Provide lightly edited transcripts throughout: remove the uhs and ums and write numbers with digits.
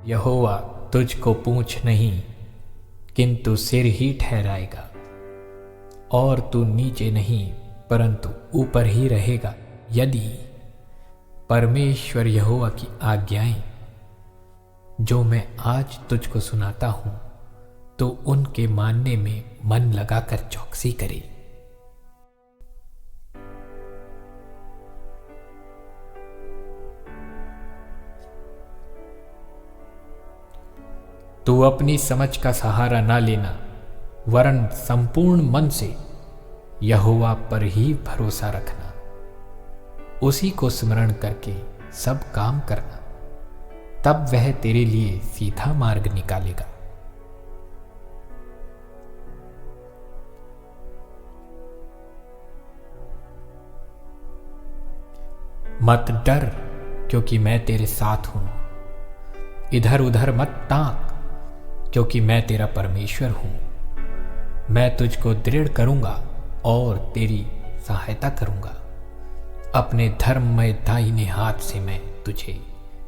यहोवा तुझको पूँछ नहीं किंतु सिर ही ठहराएगा, और तू नीचे नहीं परंतु ऊपर ही रहेगा। यदि परमेश्वर यहोवा की आज्ञाएं जो मैं आज तुझको सुनाता हूं, तो उनके मानने में मन लगाकर चौकसी करे। तू अपनी समझ का सहारा ना लेना, वरन संपूर्ण मन से यहोवा पर ही भरोसा रखना। उसी को स्मरण करके सब काम करना, तब वह तेरे लिए सीधा मार्ग निकालेगा। मत डर, क्योंकि मैं तेरे साथ हूं। इधर उधर मत ताक, क्योंकि मैं तेरा परमेश्वर हूं। मैं तुझको दृढ़ करूंगा और तेरी सहायता करूंगा। अपने धर्ममय दाहिने हाथ से मैं तुझे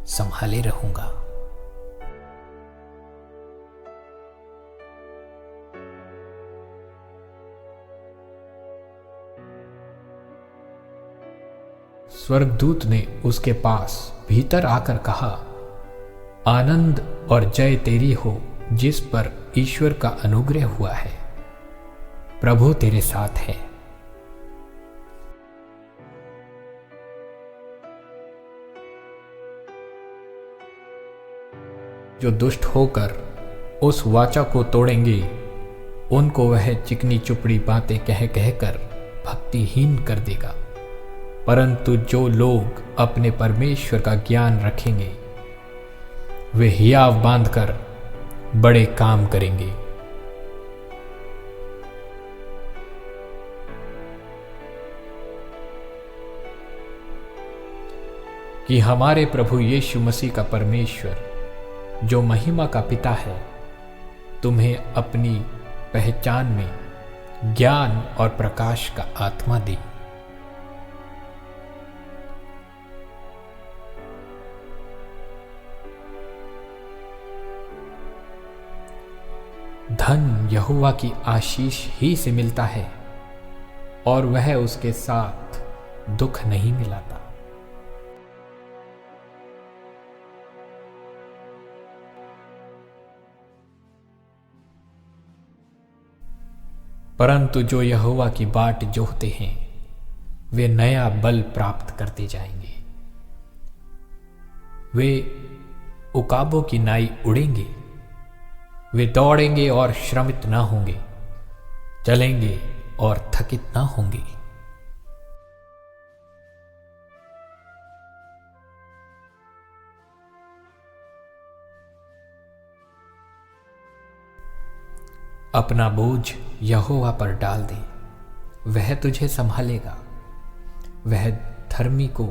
संभाले रहूंगा। स्वर्गदूत ने उसके पास भीतर आकर कहा, आनंद और जय तेरी हो जिस पर ईश्वर का अनुग्रह हुआ है। प्रभु तेरे साथ है। जो दुष्ट होकर उस वाचा को तोड़ेंगे, उनको वह चिकनी चुपड़ी बातें कह कहकर भक्तिहीन कर देगा। परंतु जो लोग अपने परमेश्वर का ज्ञान रखेंगे, वे हियाव बांधकर बड़े काम करेंगे। कि हमारे प्रभु यीशु मसीह का परमेश्वर, जो महिमा का पिता है, तुम्हें अपनी पहचान में ज्ञान और प्रकाश का आत्मा दे। धन यहोवा की आशीष ही से मिलता है, और वह उसके साथ दुख नहीं मिलाता। परंतु जो यहोवा की बाट जोहते हैं, वे नया बल प्राप्त करते जाएंगे। वे उकाबों की नाई उड़ेंगे। वे दौड़ेंगे और श्रमित ना होंगे, चलेंगे और थकित ना होंगे। अपना बोझ यहोवा पर डाल दे, वह तुझे संभालेगा। वह धर्मी को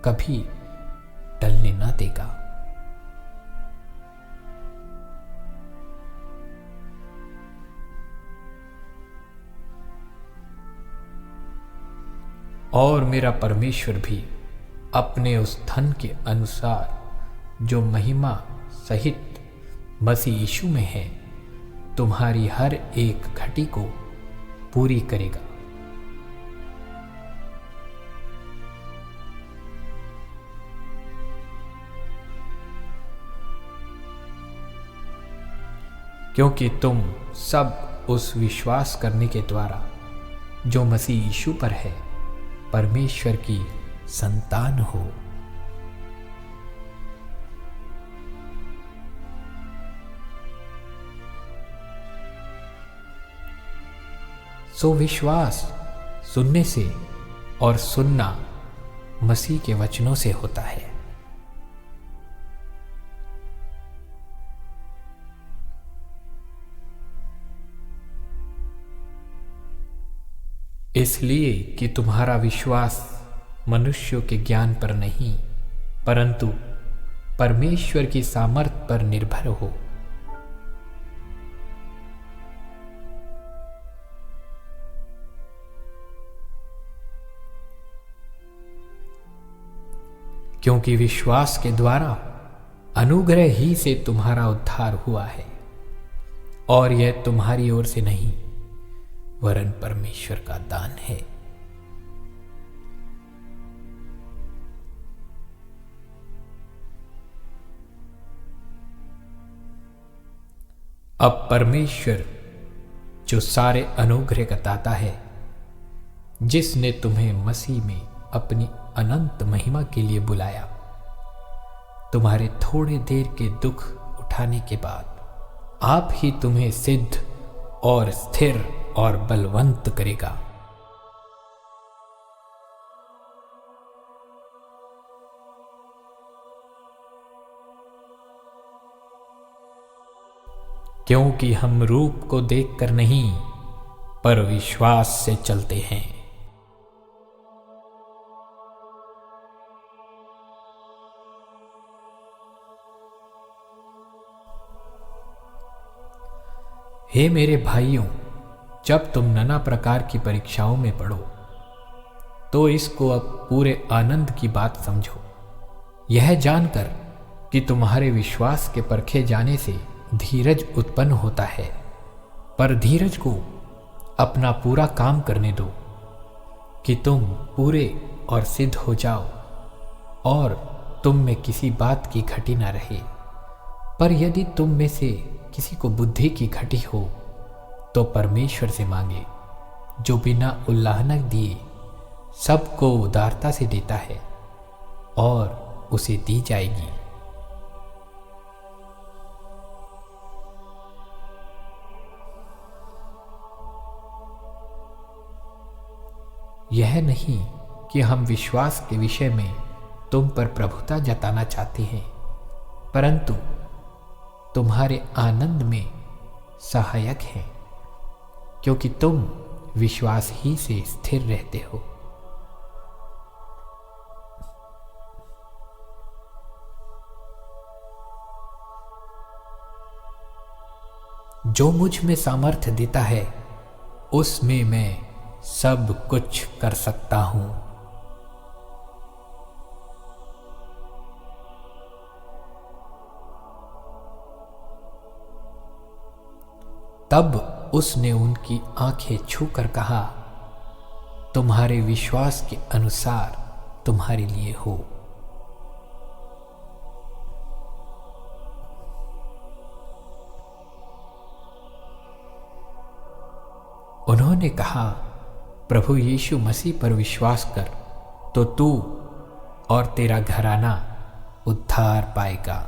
कभी टलने ना देगा। और मेरा परमेश्वर भी अपने उस धन के अनुसार जो महिमा सहित मसीह यीशु में है, तुम्हारी हर एक घटी को पूरी करेगा। क्योंकि तुम सब उस विश्वास करने के द्वारा जो मसीह यीशु पर है, परमेश्वर की संतान हो। सो विश्वास सुनने से और सुनना मसीह के वचनों से होता है। इसलिए कि तुम्हारा विश्वास मनुष्यों के ज्ञान पर नहीं, परंतु परमेश्वर की सामर्थ पर निर्भर हो। क्योंकि विश्वास के द्वारा अनुग्रह ही से तुम्हारा उद्धार हुआ है, और यह तुम्हारी ओर से नहीं वरन परमेश्वर का दान है। अब परमेश्वर जो सारे अनुग्रह का दाता है, जिसने तुम्हें मसीह में अपनी अनंत महिमा के लिए बुलाया, तुम्हारे थोड़े देर के दुख उठाने के बाद आप ही तुम्हें सिद्ध और स्थिर और बलवंत करेगा। क्योंकि हम रूप को देखकर नहीं पर विश्वास से चलते हैं। हे मेरे भाइयों, जब तुम नाना प्रकार की परीक्षाओं में पड़ो तो इसको अब पूरे आनंद की बात समझो, यह जानकर कि तुम्हारे विश्वास के परखे जाने से धीरज उत्पन्न होता है। पर धीरज को अपना पूरा काम करने दो कि तुम पूरे और सिद्ध हो जाओ और तुम में किसी बात की घटी ना रहे। पर यदि तुम में से किसी को बुद्धि की घटी हो तो परमेश्वर से मांगे, जो बिना उल्लाहना दिए सबको उदारता से देता है, और उसे दी जाएगी। यह नहीं कि हम विश्वास के विषय में तुम पर प्रभुता जताना चाहते हैं, परंतु तुम्हारे आनंद में सहायक हैं, क्योंकि तुम विश्वास ही से स्थिर रहते हो। जो मुझ में सामर्थ्य देता है, उसमें मैं सब कुछ कर सकता हूं। तब उसने उनकी आंखें छूकर कहा, तुम्हारे विश्वास के अनुसार तुम्हारे लिए हो। उन्होंने कहा, प्रभु यीशु मसीह पर विश्वास कर तो तू और तेरा घराना उद्धार पाएगा।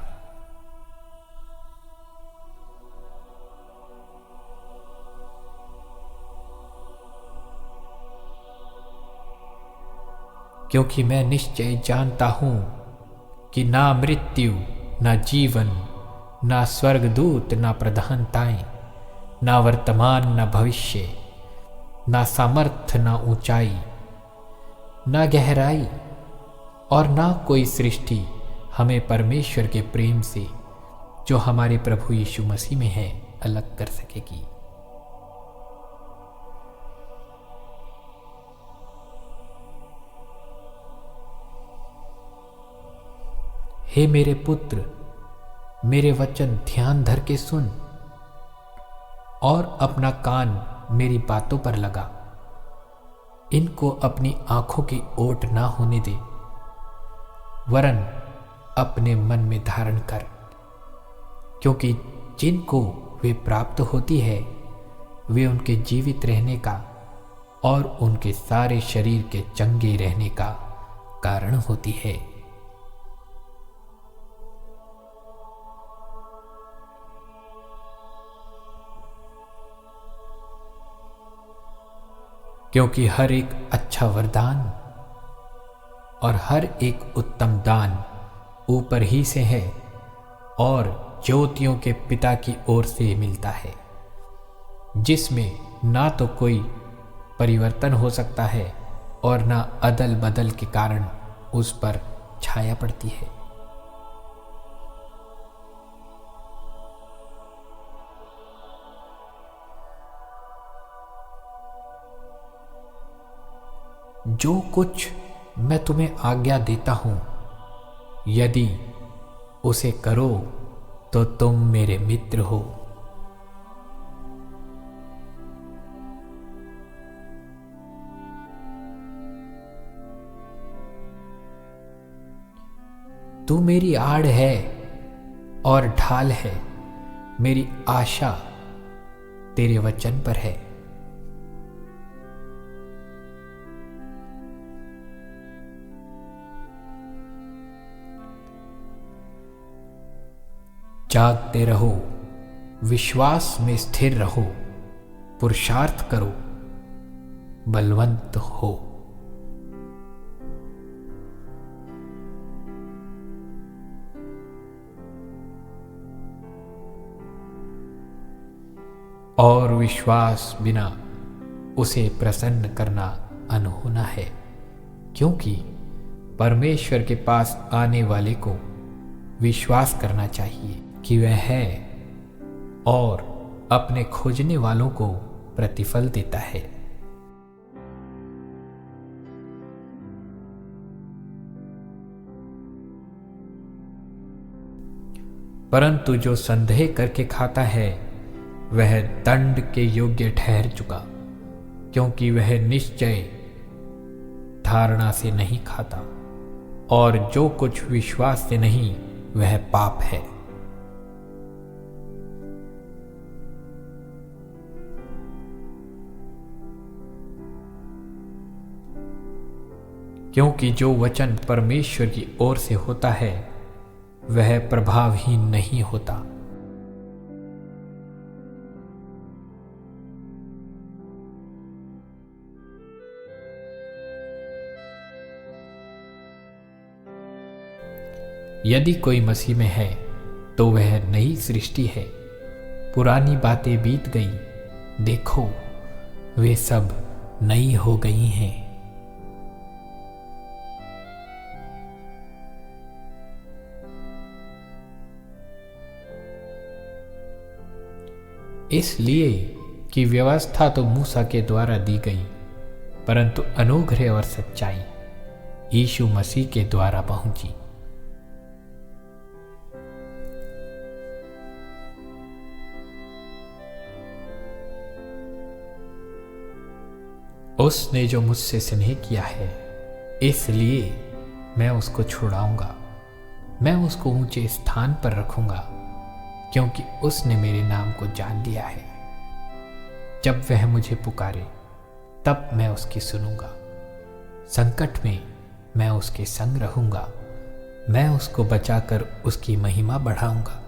क्योंकि मैं निश्चय जानता हूं कि ना मृत्यु, ना जीवन, ना स्वर्गदूत, ना प्रधानताएं, ना वर्तमान, ना भविष्य, ना सामर्थ्य, ना ऊंचाई, ना गहराई और ना कोई सृष्टि हमें परमेश्वर के प्रेम से जो हमारे प्रभु यीशु मसीह में है अलग कर सकेगी। हे मेरे पुत्र, मेरे वचन ध्यान धर के सुन और अपना कान मेरी बातों पर लगा। इनको अपनी आंखों की ओट ना होने दे, वरन अपने मन में धारण कर, क्योंकि जिनको वे प्राप्त होती है वे उनके जीवित रहने का और उनके सारे शरीर के चंगे रहने का कारण होती है। क्योंकि हर एक अच्छा वरदान और हर एक उत्तम दान ऊपर ही से है और ज्योतियों के पिता की ओर से मिलता है, जिसमें ना तो कोई परिवर्तन हो सकता है और ना अदल बदल के कारण उस पर छाया पड़ती है। जो कुछ मैं तुम्हें आज्ञा देता हूं, यदि उसे करो तो तुम मेरे मित्र हो। तू मेरी आड़ है और ढाल है, मेरी आशा तेरे वचन पर है। जागते रहो, विश्वास में स्थिर रहो, पुरुषार्थ करो, बलवंत हो। और विश्वास बिना उसे प्रसन्न करना अनहोना है, क्योंकि परमेश्वर के पास आने वाले को विश्वास करना चाहिए कि वह है और अपने खोजने वालों को प्रतिफल देता है। परंतु जो संदेह करके खाता है वह दंड के योग्य ठहर चुका, क्योंकि वह निश्चय धारणा से नहीं खाता, और जो कुछ विश्वास से नहीं वह पाप है। क्योंकि जो वचन परमेश्वर की ओर से होता है वह प्रभावहीन नहीं होता। यदि कोई मसीह में है तो वह नई सृष्टि है, पुरानी बातें बीत गई, देखो वे सब नई हो गई हैं। इसलिए कि व्यवस्था तो मूसा के द्वारा दी गई, परंतु अनुग्रह और सच्चाई यीशु मसीह के द्वारा पहुंची। उसने जो मुझसे स्नेह किया है, इसलिए मैं उसको छुड़ाऊंगा, मैं उसको ऊंचे स्थान पर रखूंगा, क्योंकि उसने मेरे नाम को जान लिया है। जब वह मुझे पुकारे तब मैं उसकी सुनूंगा, संकट में मैं उसके संग रहूंगा, मैं उसको बचाकर उसकी महिमा बढ़ाऊंगा,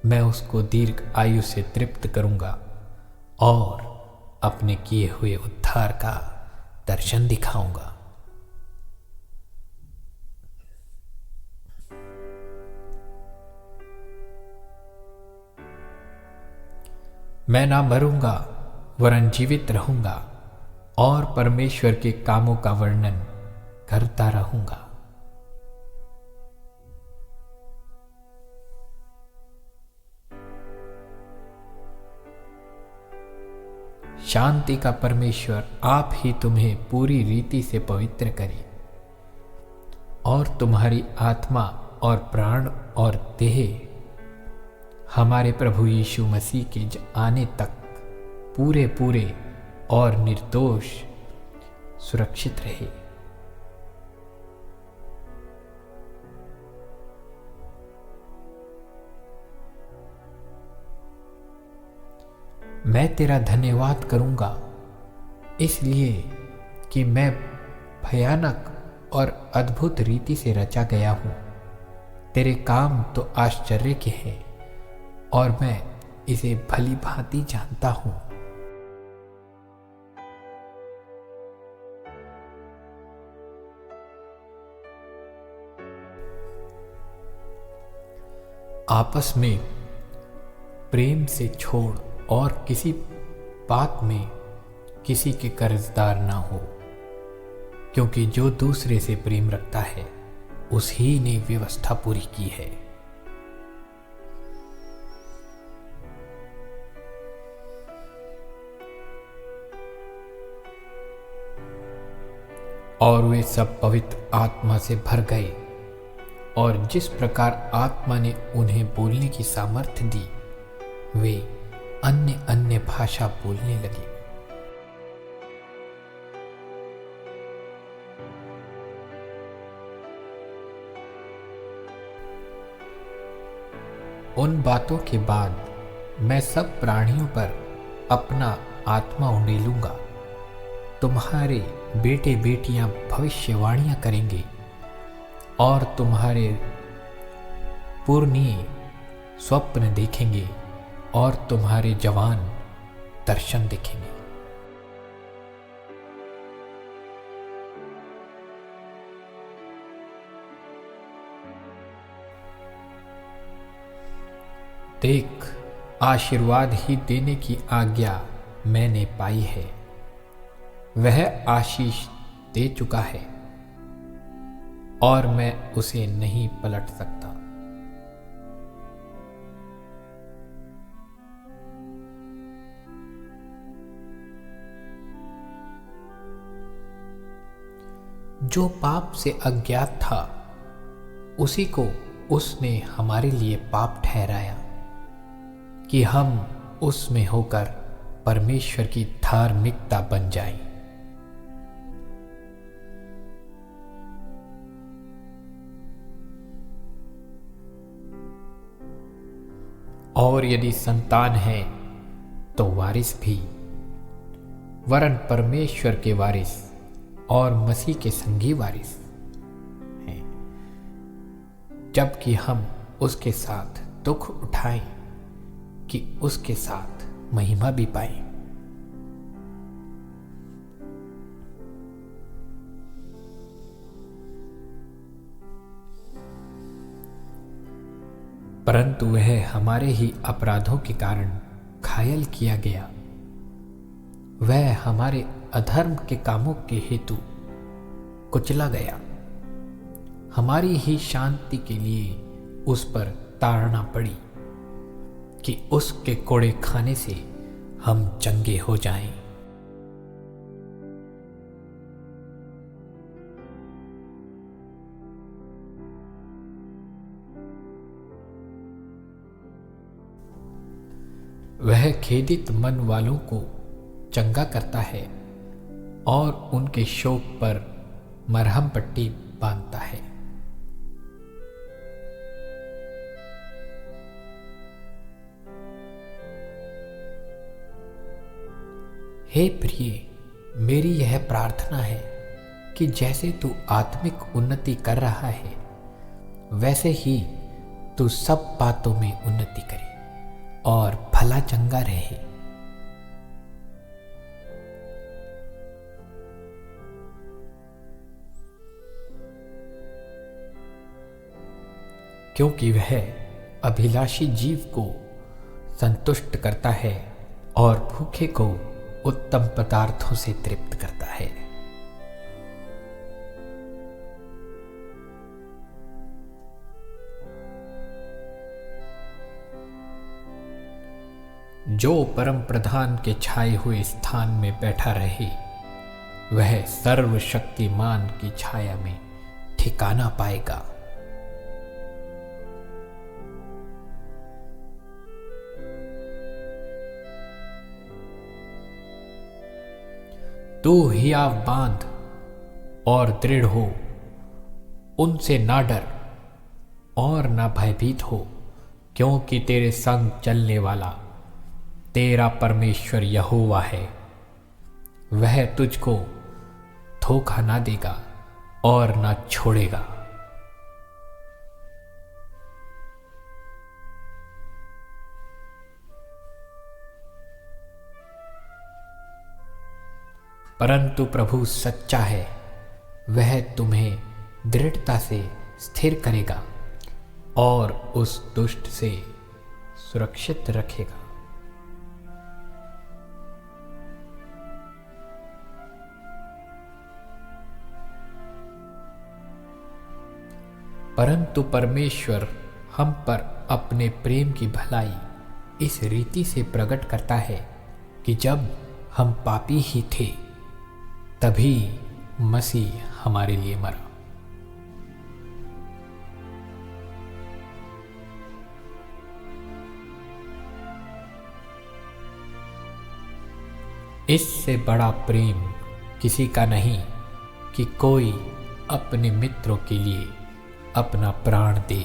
मैं उसको दीर्घ आयु से तृप्त करूंगा और अपने किए हुए उद्धार का दर्शन दिखाऊंगा। मैं ना मरूंगा वरन जीवित रहूंगा और परमेश्वर के कामों का वर्णन करता रहूंगा। शांति का परमेश्वर आप ही तुम्हें पूरी रीति से पवित्र करे और तुम्हारी आत्मा और प्राण और देह हमारे प्रभु यीशु मसीह के आने तक पूरे पूरे और निर्दोष सुरक्षित रहे। मैं तेरा धन्यवाद करूंगा, इसलिए कि मैं भयानक और अद्भुत रीति से रचा गया हूं। तेरे काम तो आश्चर्य के हैं और मैं इसे भली भांति जानता हूं। आपस में प्रेम से छोड़ और किसी बात में किसी के कर्जदार ना हो, क्योंकि जो दूसरे से प्रेम रखता है उसी ने व्यवस्था पूरी की है। और वे सब पवित्र आत्मा से भर गए और जिस प्रकार आत्मा ने उन्हें बोलने की सामर्थ्य दी, वे अन्य अन्य भाषा बोलने लगे। उन बातों के बाद मैं सब प्राणियों पर अपना आत्मा उंडेलूंगा। तुम्हारे बेटे बेटियां भविष्यवाणियां करेंगे और तुम्हारे पुरनिये स्वप्न देखेंगे और तुम्हारे जवान दर्शन देखेंगे। देख, आशीर्वाद ही देने की आज्ञा मैंने पाई है। वह आशीष दे चुका है और मैं उसे नहीं पलट सकता। जो पाप से अज्ञात था, उसी को उसने हमारे लिए पाप ठहराया कि हम उसमें होकर परमेश्वर की धार्मिकता बन जाएं। और यदि संतान है तो वारिस भी, वरन परमेश्वर के वारिस और मसीह के संगी वारिस हैं, जबकि हम उसके साथ दुख उठाएं कि उसके साथ महिमा भी पाएं। परंतु वह हमारे ही अपराधों के कारण घायल किया गया, वह हमारे अधर्म के कामों के हेतु कुचला गया। हमारी ही शांति के लिए उस पर ताड़ना पड़ी कि उसके कोड़े खाने से हम चंगे हो जाएं। वह खेदित मन वालों को चंगा करता है और उनके शोक पर मरहम पट्टी बांधता है। हे प्रिय, मेरी यह प्रार्थना है कि जैसे तू आत्मिक उन्नति कर रहा है, वैसे ही तू सब बातों में उन्नति करे और भला चंगा रहे। क्योंकि वह अभिलाषी जीव को संतुष्ट करता है और भूखे को उत्तम पदार्थों से तृप्त करता है। जो परम प्रधान के छाए हुए स्थान में बैठा रहे, वह सर्वशक्तिमान की छाया में ठिकाना पाएगा। तू हियाव बांध और दृढ़ हो, उनसे ना डर और ना भयभीत हो, क्योंकि तेरे संग चलने वाला तेरा परमेश्वर यहोवा है। वह तुझको धोखा ना देगा और ना छोड़ेगा। परंतु प्रभु सच्चा है, वह तुम्हें दृढ़ता से स्थिर करेगा और उस दुष्ट से सुरक्षित रखेगा। परंतु परमेश्वर हम पर अपने प्रेम की भलाई इस रीति से प्रकट करता है कि जब हम पापी ही थे, तभी मसीह हमारे लिए मरा। इससे बड़ा प्रेम किसी का नहीं कि कोई अपने मित्रों के लिए अपना प्राण दे।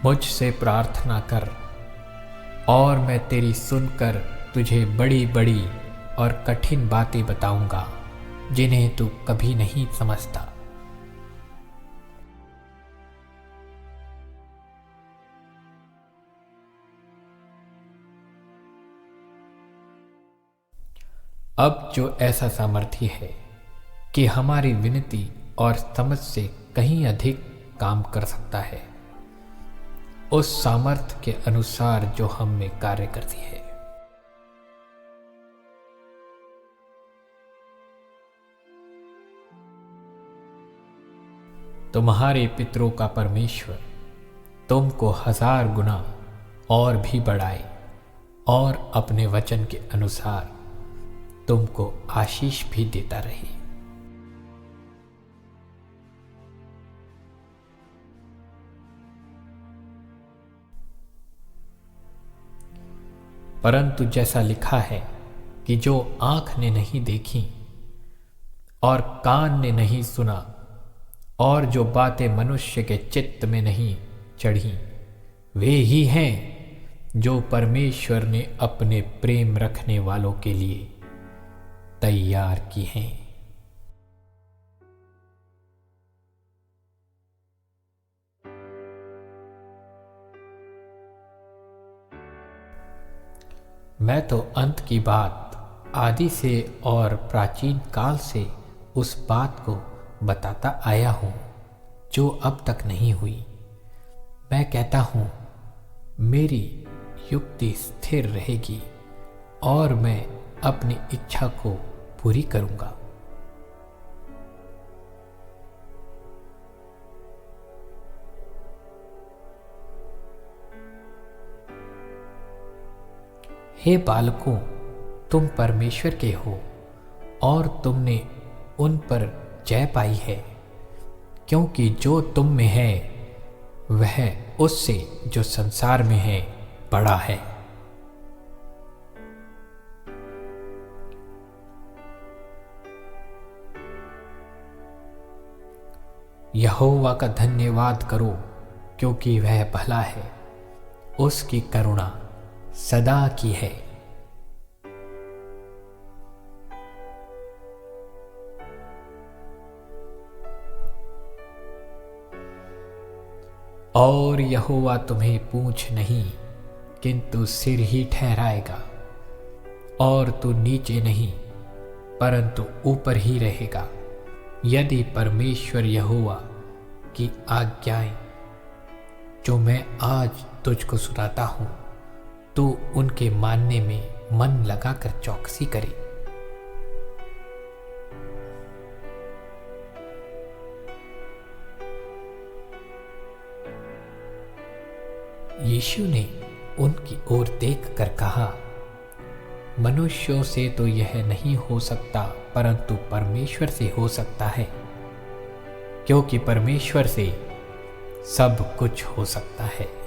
मुझसे प्रार्थना कर और मैं तेरी सुनकर तुझे बड़ी बड़ी और कठिन बातें बताऊंगा जिन्हें तू कभी नहीं समझता। अब जो ऐसा सामर्थ्य है कि हमारी विनती और समझ से कहीं अधिक काम कर सकता है, उस सामर्थ्य के अनुसार जो हम में कार्य करती है। तुम्हारे पितरों का परमेश्वर तुमको 1000 गुना और भी बढ़ाए और अपने वचन के अनुसार तुमको आशीष भी देता रहे। परंतु जैसा लिखा है कि जो आंख ने नहीं देखी और कान ने नहीं सुना और जो बातें मनुष्य के चित्त में नहीं चढ़ी, वे ही हैं जो परमेश्वर ने अपने प्रेम रखने वालों के लिए तैयार की हैं। मैं तो अंत की बात आदि से और प्राचीन काल से उस बात को बताता आया हूं जो अब तक नहीं हुई। मैं कहता हूं मेरी युक्ति स्थिर रहेगी और मैं अपनी इच्छा को पूरी करूंगा। हे बालकों, तुम परमेश्वर के हो और तुमने उन पर जय पाई है, क्योंकि जो तुम में है वह उससे जो संसार में है बड़ा है। यहोवा का धन्यवाद करो, क्योंकि वह भला है, उसकी करुणा सदा की है। और यहोवा तुम्हें पूंछ नहीं किंतु सिर ही ठहराएगा, और तू नीचे नहीं परंतु ऊपर ही रहेगा, यदि परमेश्वर यहोवा की आज्ञाएं जो मैं आज तुझको सुनाता हूं तो उनके मानने में मन लगाकर चौकसी करे। यीशु ने उनकी ओर देखकर कहा, मनुष्यों से तो यह नहीं हो सकता परंतु परमेश्वर से हो सकता है, क्योंकि परमेश्वर से सब कुछ हो सकता है।